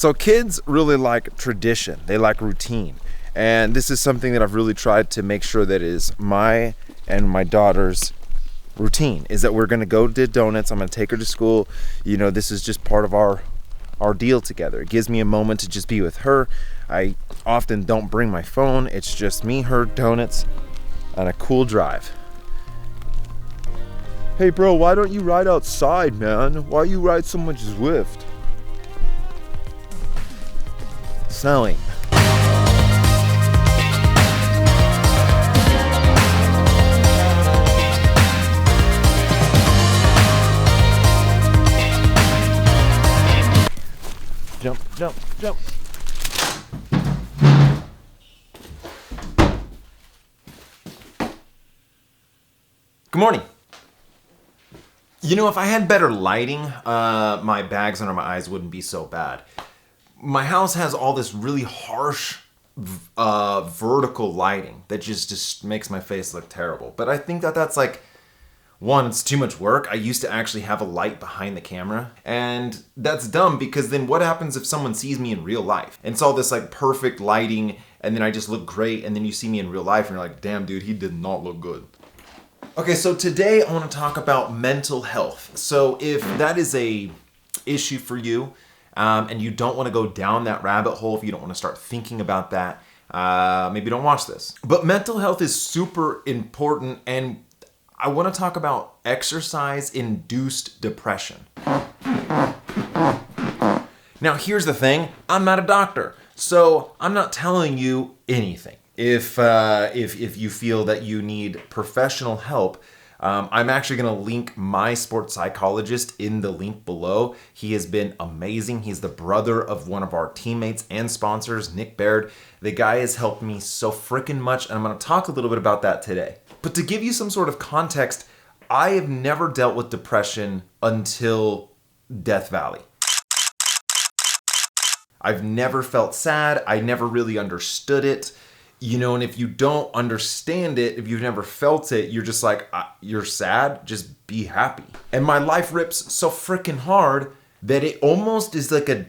So kids really like tradition. They like routine. And this is something that I've really tried to make sure that is my and my daughter's routine, is that we're going to go to donuts. I'm going to take her to school. You know, this is just part of our deal together. It gives me a moment to just be with her. I often don't bring my phone. It's just me, her, donuts, and a cool drive. Hey bro, why don't you ride outside, man? Why you ride so much Zwift? Selling. Jump, jump, jump. Good morning. You know, if I had better lighting, my bags under my eyes wouldn't be so bad. My house has all this really harsh vertical lighting that just makes my face look terrible. But I think that's like, one, it's too much work. I used to actually have a light behind the camera, and that's dumb because then what happens if someone sees me in real life? And it's all this like perfect lighting, and then I just look great, and then you see me in real life and you're like, damn dude, he did not look good. Okay, so today I want to talk about mental health. So if that is a issue for you, and you don't want to go down that rabbit hole, if you don't want to start thinking about that, maybe don't watch this. But mental health is super important, and I want to talk about exercise-induced depression. Now, here's the thing. I'm not a doctor, so I'm not telling you anything. If you feel that you need professional help, I'm actually going to link my sports psychologist in the link below. He has been amazing. He's the brother of one of our teammates and sponsors, Nick Baird. The guy has helped me so freaking much, and I'm going to talk a little bit about that today. But to give you some sort of context, I have never dealt with depression until Death Valley. I've never felt sad. I never really understood it. You know, and if you don't understand it, if you've never felt it, you're just like, you're sad, just be happy. And my life rips so freaking hard that it almost is like a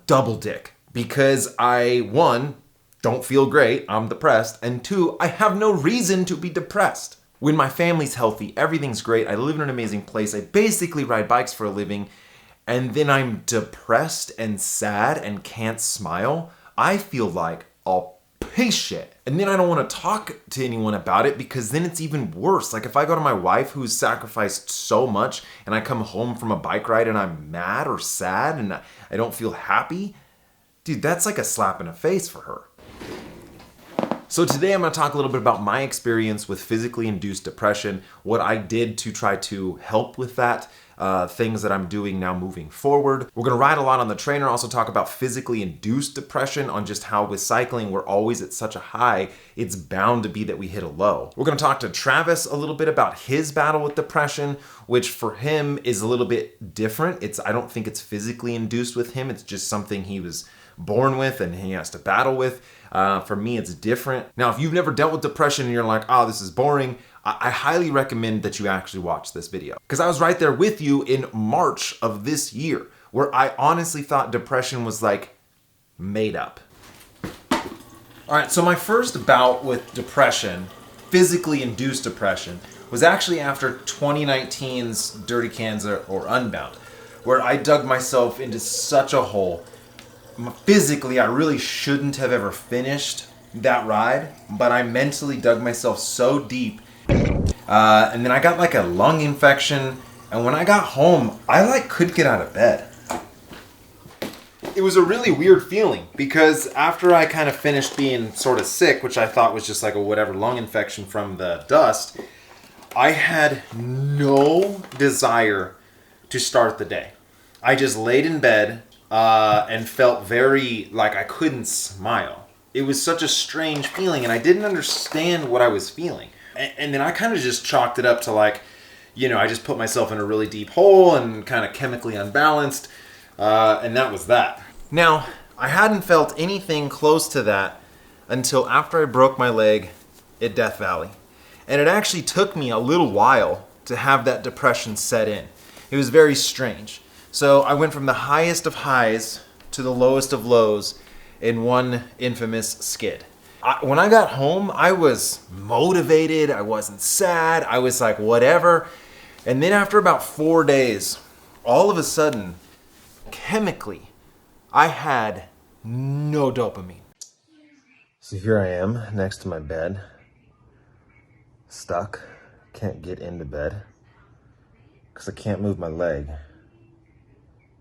double dick. Because I, one, don't feel great, I'm depressed, and two, I have no reason to be depressed. When my family's healthy, everything's great, I live in an amazing place, I basically ride bikes for a living, and then I'm depressed and sad and can't smile, I feel like a piece of shit. And then I don't want to talk to anyone about it because then it's even worse. Like if I go to my wife who's sacrificed so much and I come home from a bike ride and I'm mad or sad and I don't feel happy, dude, that's like a slap in the face for her. So today I'm going to talk a little bit about my experience with physically induced depression, what I did to try to help with that, things that I'm doing now moving forward. We're going to ride a lot on the trainer, also talk about physically induced depression, on just how with cycling we're always at such a high, it's bound to be that we hit a low. We're going to talk to Travis a little bit about his battle with depression, which for him is a little bit different. I don't think it's physically induced with him, it's just something he was born with and he has to battle with. For me, it's different. Now, if you've never dealt with depression and you're like, oh, this is boring, I highly recommend that you actually watch this video. Because I was right there with you in March of this year, where I honestly thought depression was like made up. All right, so my first bout with depression, physically induced depression, was actually after 2019's Dirty Cans or Unbound, where I dug myself into such a hole. Physically, I really shouldn't have ever finished that ride, but I mentally dug myself so deep. And then I got like a lung infection, and when I got home, I couldn't get out of bed. It was a really weird feeling because after I kind of finished being sort of sick, which I thought was just like a whatever lung infection from the dust, I had no desire to start the day. I just laid in bed and felt very like I couldn't smile. It was such a strange feeling, and I didn't understand what I was feeling. And then I kind of just chalked it up to like, you know, I just put myself in a really deep hole and kind of chemically unbalanced, and that was that. Now, I hadn't felt anything close to that until after I broke my leg at Death Valley. And it actually took me a little while to have that depression set in. It was very strange. So I went from the highest of highs to the lowest of lows in one infamous skid. When I got home, I was motivated. I wasn't sad. I was like, whatever. And then after about 4 days, all of a sudden, chemically, I had no dopamine. So here I am next to my bed, stuck, can't get into bed because I can't move my leg.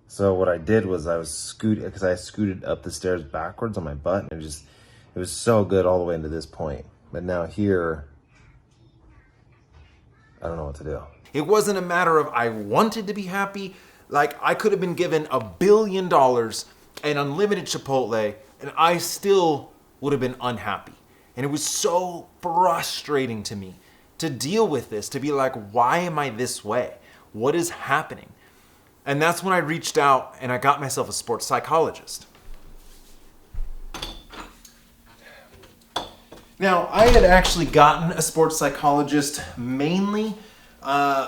So what I did was I scooted up the stairs backwards on my butt, and it was so good all the way into this point. But now here, I don't know what to do. It wasn't a matter of I wanted to be happy. Like, I could have been given $1 billion and unlimited Chipotle, and I still would have been unhappy. And it was so frustrating to me to deal with this, to be like, why am I this way? What is happening? And that's when I reached out and I got myself a sports psychologist. Now, I had actually gotten a sports psychologist mainly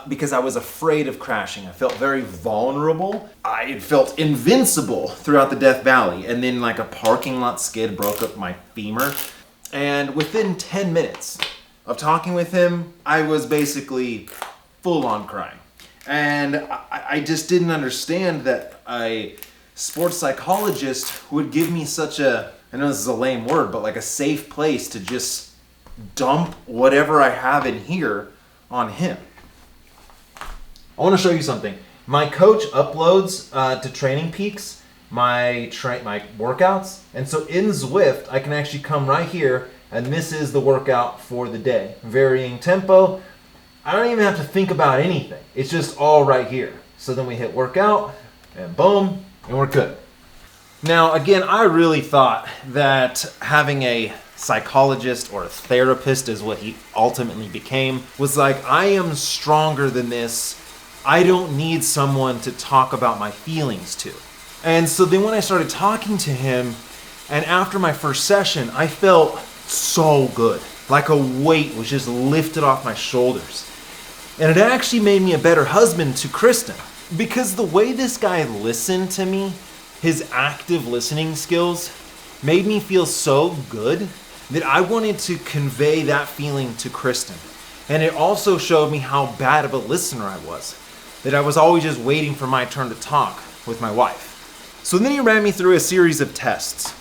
because I was afraid of crashing. I felt very vulnerable. I felt invincible throughout the Death Valley. And then like a parking lot skid broke up my femur. And within 10 minutes of talking with him, I was basically full on crying. And I just didn't understand that a sports psychologist would give me such a, I know this is a lame word, but like a safe place to just dump whatever I have in here on him. I want to show you something. My coach uploads to Training Peaks my workouts. And so in Zwift, I can actually come right here, and this is the workout for the day. Varying tempo. I don't even have to think about anything. It's just all right here. So then we hit workout, and boom, and we're good. Now, again, I really thought that having a psychologist or a therapist, is what he ultimately became, was like, I am stronger than this. I don't need someone to talk about my feelings to. And so then when I started talking to him, and after my first session, I felt so good. Like a weight was just lifted off my shoulders. And it actually made me a better husband to Kristen. Because the way this guy listened to me, his active listening skills, made me feel so good that I wanted to convey that feeling to Kristen. And it also showed me how bad of a listener I was. That I was always just waiting for my turn to talk with my wife. So then he ran me through a series of tests,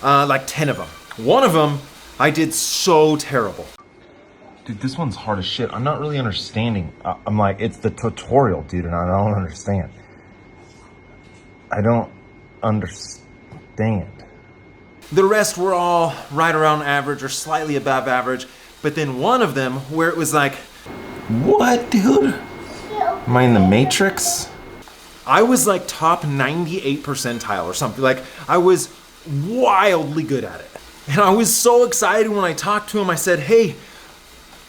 like 10 of them. One of them, I did so terrible. Dude, this one's hard as shit. I'm not really understanding. I'm like, it's the tutorial, dude, and I don't understand. I don't understand. The rest were all right around average or slightly above average. But then one of them where it was like, what, dude? Am I in the Matrix? I was like top 98 percentile or something. Like, I was wildly good at it. And I was so excited when I talked to him. I said, hey,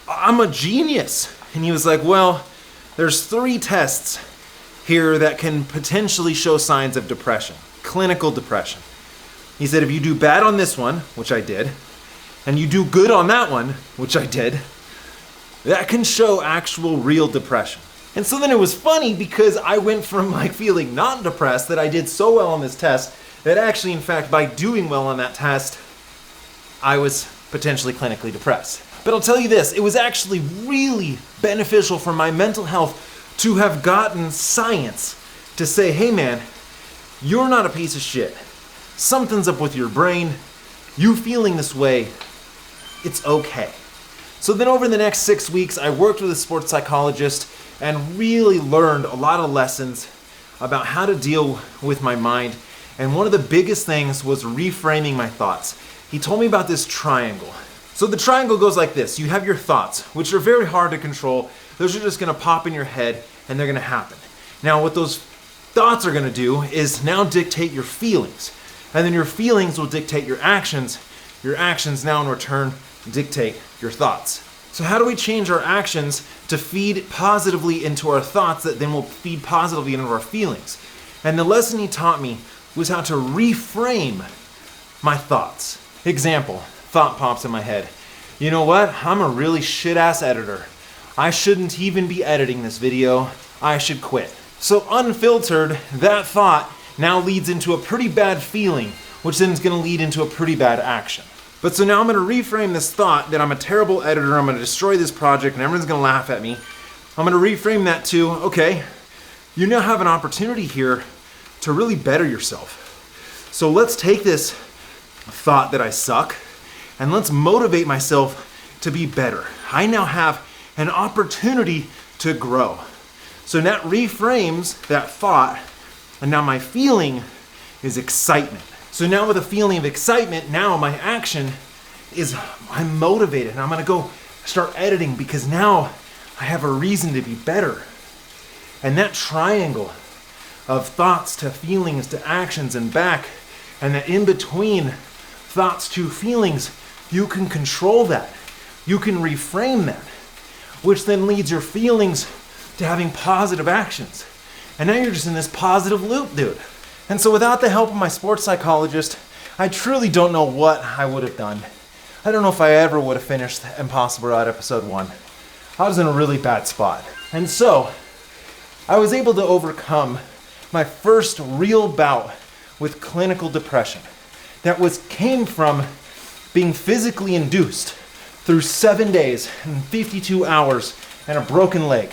I'm a genius. And he was like, well, there's 3 tests here that can potentially show signs of depression, clinical depression. He said, if you do bad on this one, which I did, and you do good on that one, which I did, that can show actual real depression. And so then it was funny because I went from like feeling not depressed that I did so well on this test that actually, in fact, by doing well on that test, I was potentially clinically depressed. But I'll tell you this, it was actually really beneficial for my mental health to have gotten science to say, hey man, you're not a piece of shit. Something's up with your brain. You feeling this way, it's okay. So then over the next 6 weeks, I worked with a sports psychologist and really learned a lot of lessons about how to deal with my mind. And one of the biggest things was reframing my thoughts. He told me about this triangle. So the triangle goes like this. You have your thoughts, which are very hard to control. Those are just gonna pop in your head and they're gonna happen. Now what those thoughts are gonna do is now dictate your feelings. And then your feelings will dictate your actions. Your actions now in return dictate your thoughts. So how do we change our actions to feed positively into our thoughts that then will feed positively into our feelings? And the lesson he taught me was how to reframe my thoughts. Example, thought pops in my head. You know what? I'm a really shit-ass editor. I shouldn't even be editing this video. I should quit. So unfiltered, that thought now leads into a pretty bad feeling, which then is going to lead into a pretty bad action. But so now I'm going to reframe this thought that I'm a terrible editor, I'm going to destroy this project, and everyone's going to laugh at me. I'm going to reframe that to, okay, you now have an opportunity here to really better yourself. So let's take this thought that I suck, and let's motivate myself to be better. I now have an opportunity to grow. So that reframes that thought, and now my feeling is excitement. So now with a feeling of excitement, now my action is I'm motivated and I'm gonna go start editing because now I have a reason to be better. And that triangle of thoughts to feelings to actions and back, and that in between thoughts to feelings, you can control that. You can reframe that, which then leads your feelings to having positive actions. And now you're just in this positive loop, dude. And so without the help of my sports psychologist, I truly don't know what I would have done. I don't know if I ever would have finished Impossible Route episode 1. I was in a really bad spot. And so I was able to overcome my first real bout with clinical depression. That came from being physically induced through 7 days and 52 hours and a broken leg.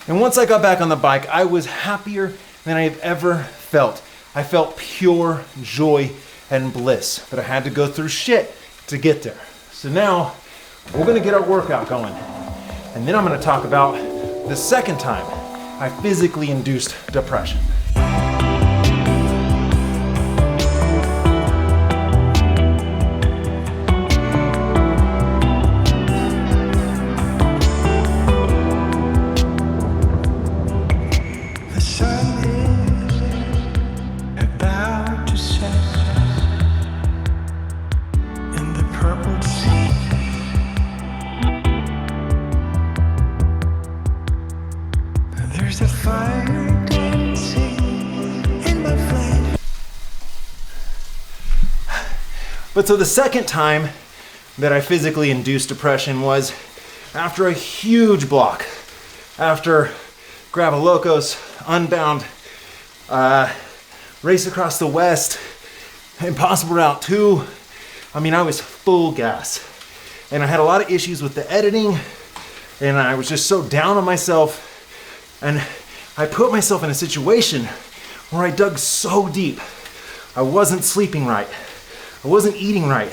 And once I got back on the bike, I was happier than I have ever felt. I felt pure joy and bliss, but I had to go through shit to get there. So now we're gonna get our workout going. And then I'm gonna talk about the second time I physically induced depression. But so the second time that I physically induced depression was after a huge block, after Gravel Locos, Unbound, Race Across the West, Impossible Route 2. I mean, I was full gas. And I had a lot of issues with the editing, and I was just so down on myself. And I put myself in a situation where I dug so deep. I wasn't sleeping right. I wasn't eating right.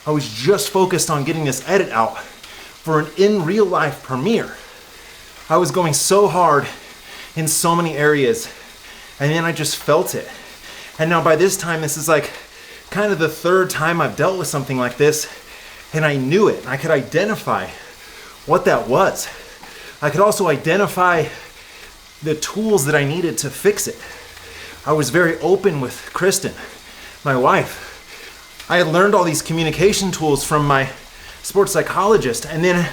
I was just focused on getting this edit out for an in real life premiere. I was going so hard in so many areas, and then I just felt it. And now by this time, this is like kind of the third time I've dealt with something like this, and I knew it. I could identify what that was. I could also identify the tools that I needed to fix it. I was very open with Kristen, my wife. I had learned all these communication tools from my sports psychologist, and then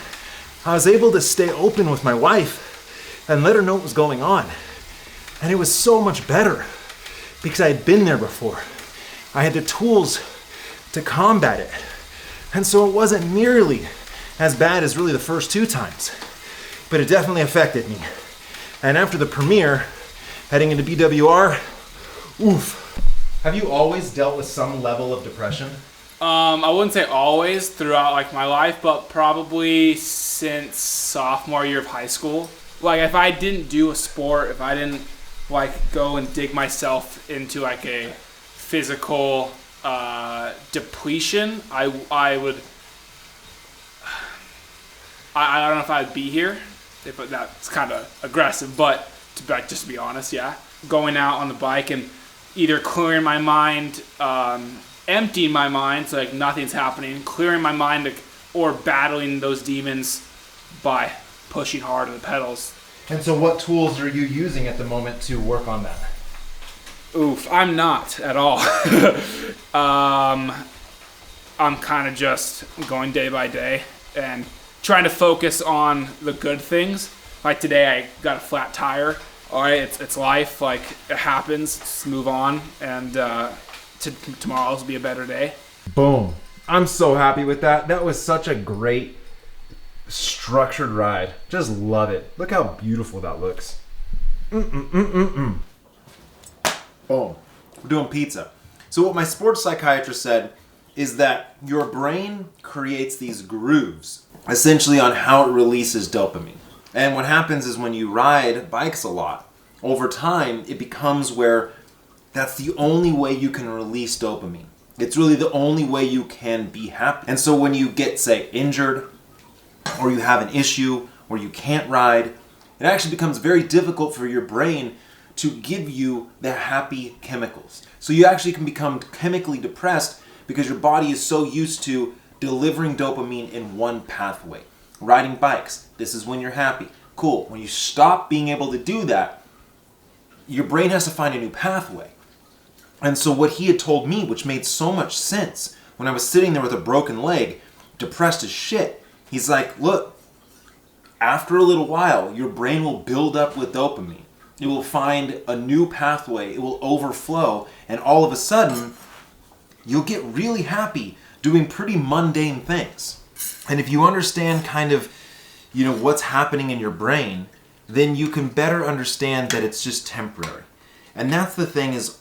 I was able to stay open with my wife and let her know what was going on. And it was so much better because I had been there before. I had the tools to combat it. And so it wasn't nearly as bad as really the first 2 times, but it definitely affected me. And after the premiere, heading into BWR, oof. Have you always dealt with some level of depression? I wouldn't say always throughout like my life, but probably since sophomore year of high school. Like if I didn't do a sport, if I didn't like go and dig myself into like a physical depletion, I would. I don't know if I'd be here. If that's kind of aggressive, but just to be honest, yeah. Going out on the bike and either clearing my mind, emptying my mind, so like nothing's happening, clearing my mind, or battling those demons by pushing hard on the pedals. And so what tools are you using at the moment to work on that? Oof, I'm not at all. I'm kind of just going day by day and trying to focus on the good things. Like today I got a flat tire. All right, it's life. Like it happens. Just move on, and tomorrow will be a better day. Boom! I'm so happy with that. That was such a great, structured ride. Just love it. Look how beautiful that looks. Boom. We're doing pizza. So what my sports psychiatrist said is that your brain creates these grooves, essentially on how it releases dopamine. And what happens is when you ride bikes a lot, over time, it becomes where that's the only way you can release dopamine. It's really the only way you can be happy. And so when you get, say, injured, or you have an issue where you can't ride, it actually becomes very difficult for your brain to give you the happy chemicals. So you actually can become chemically depressed because your body is so used to delivering dopamine in one pathway. Riding bikes, this is when you're happy. Cool. When you stop being able to do that, your brain has to find a new pathway. And so what he had told me, which made so much sense, when I was sitting there with a broken leg, depressed as shit, he's like, look, after a little while, your brain will build up with dopamine. It will find a new pathway, it will overflow, and all of a sudden, you'll get really happy doing pretty mundane things. And if you understand kind of, what's happening in your brain, then you can better understand that it's just temporary. And that's the thing is,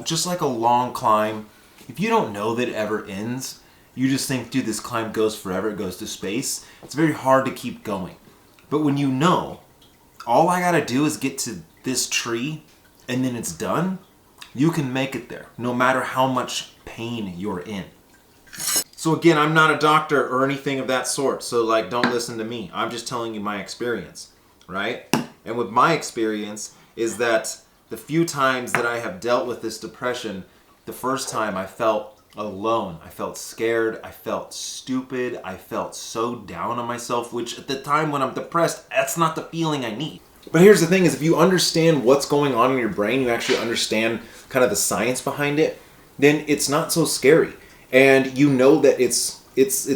just like a long climb, if you don't know that it ever ends, you just think, dude, this climb goes forever, it goes to space, it's very hard to keep going. But when you know, all I gotta do is get to this tree and then it's done, you can make it there, no matter how much pain you're in. So again, I'm not a doctor or anything of that sort, so don't listen to me. I'm just telling you my experience, right? And with my experience is that the few times that I have dealt with this depression, the first time I felt alone. I felt scared. I felt stupid. I felt so down on myself, which at the time when I'm depressed, that's not the feeling I need. But here's the thing is if you understand what's going on in your brain, you actually understand kind of the science behind it, then it's not so scary. And you know that it's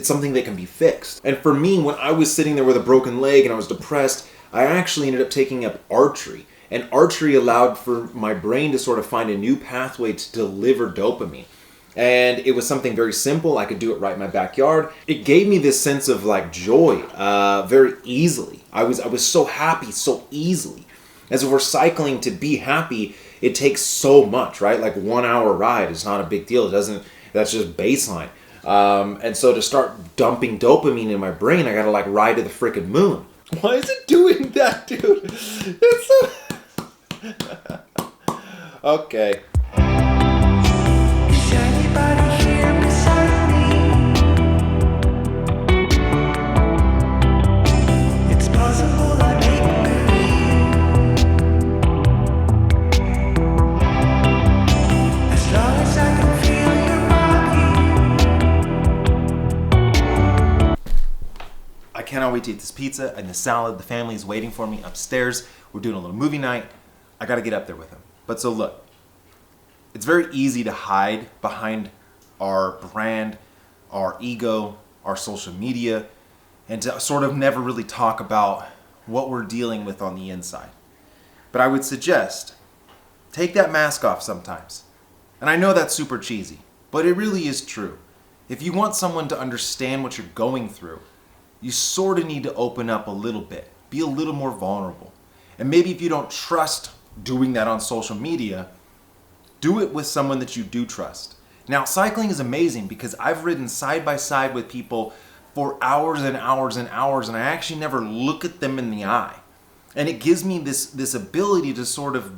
something that can be fixed. And for me, when I was sitting there with a broken leg and I was depressed, I actually ended up taking up archery. And archery allowed for my brain to sort of find a new pathway to deliver dopamine. And it was something very simple. I could do it right in my backyard. It gave me this sense of joy very easily. I was so happy so easily. As if we're cycling to be happy, it takes so much, right? 1 hour ride is not a big deal. That's just baseline. And so to start dumping dopamine in my brain, I gotta ride to the freaking moon. Why is it doing that, dude? It's so... Okay. Is anybody here beside me? It's possible I make believe. As long as I can feel your body. I cannot wait to eat this pizza and the salad. The family is waiting for me upstairs. We're doing a little movie night. I gotta get up there with them. But so look, it's very easy to hide behind our brand, our ego, our social media, and to sort of never really talk about what we're dealing with on the inside. But I would suggest, take that mask off sometimes. And I know that's super cheesy, but it really is true. If you want someone to understand what you're going through, you sort of need to open up a little bit, be a little more vulnerable. And maybe if you don't trust doing that on social media, do it with someone that you do trust. Now, cycling is amazing because I've ridden side by side with people for hours and hours and hours, and I actually never look at them in the eye. And it gives me this ability to sort of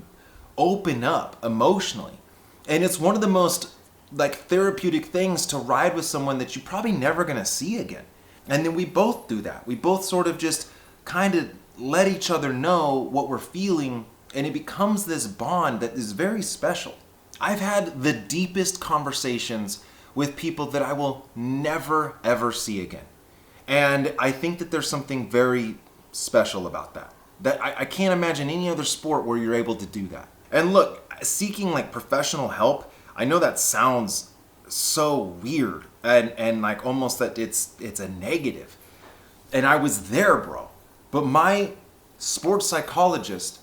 open up emotionally. And it's one of the most therapeutic things to ride with someone that you're probably never gonna see again. And then we both do that. We both sort of just kind of let each other know what we're feeling, and it becomes this bond that is very special. I've had the deepest conversations with people that I will never ever see again. And I think that there's something very special about that. That I can't imagine any other sport where you're able to do that. And look, seeking professional help, I know that sounds so weird and almost that it's a negative. And I was there, bro. But my sports psychologist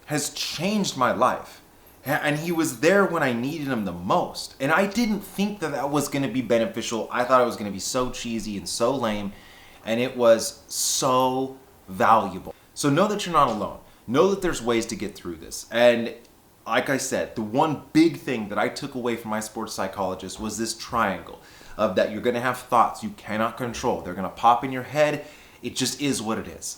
has changed my life. And he was there when I needed him the most. And I didn't think that was going to be beneficial. I thought it was going to be so cheesy and so lame. And it was so valuable. So know that you're not alone. Know that there's ways to get through this. And like I said, the one big thing that I took away from my sports psychologist was this triangle of that you're going to have thoughts you cannot control. They're going to pop in your head. It just is what it is.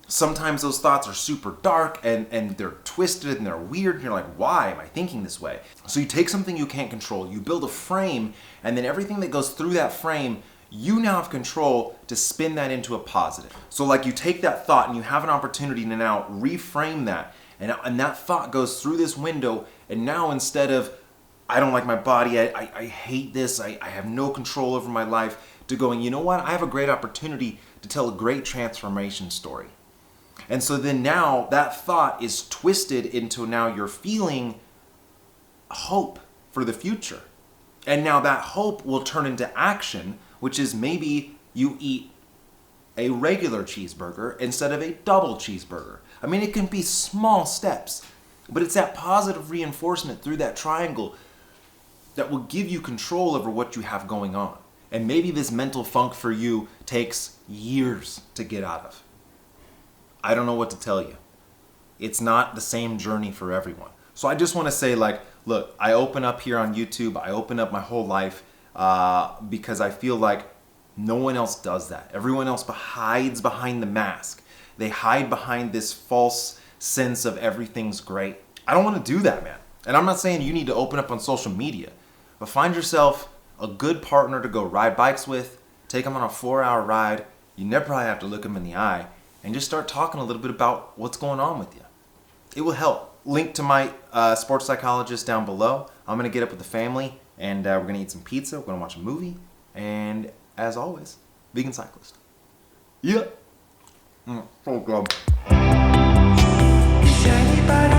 Sometimes those thoughts are super dark and they're twisted and they're weird. And you're like, why am I thinking this way? So you take something you can't control, you build a frame, and then everything that goes through that frame, you now have control to spin that into a positive. So like you take that thought and you have an opportunity to now reframe that. And that thought goes through this window, and now instead of, I don't like my body, I hate this, I have no control over my life, to going, you know what, I have a great opportunity to tell a great transformation story. And so then now that thought is twisted into now you're feeling hope for the future. And now that hope will turn into action, which is maybe you eat a regular cheeseburger instead of a double cheeseburger. I mean, it can be small steps, but it's that positive reinforcement through that triangle that will give you control over what you have going on. And maybe this mental funk for you takes years to get out of. I don't know what to tell you. It's not the same journey for everyone. So I just want to say, like, look, I open up here on YouTube, I open up my whole life because I feel like no one else does that. Everyone else hides behind the mask. They hide behind this false sense of everything's great. I don't want to do that, man. And I'm not saying you need to open up on social media, but find yourself a good partner to go ride bikes with, take them on a 4-hour ride. You never probably have to look them in the eye, and just start talking a little bit about what's going on with you. It will help. Link to my sports psychologist down below. I'm going to get up with the family, and we're going to eat some pizza. We're going to watch a movie. And as always, vegan cyclist. Yeah. So good. Is anybody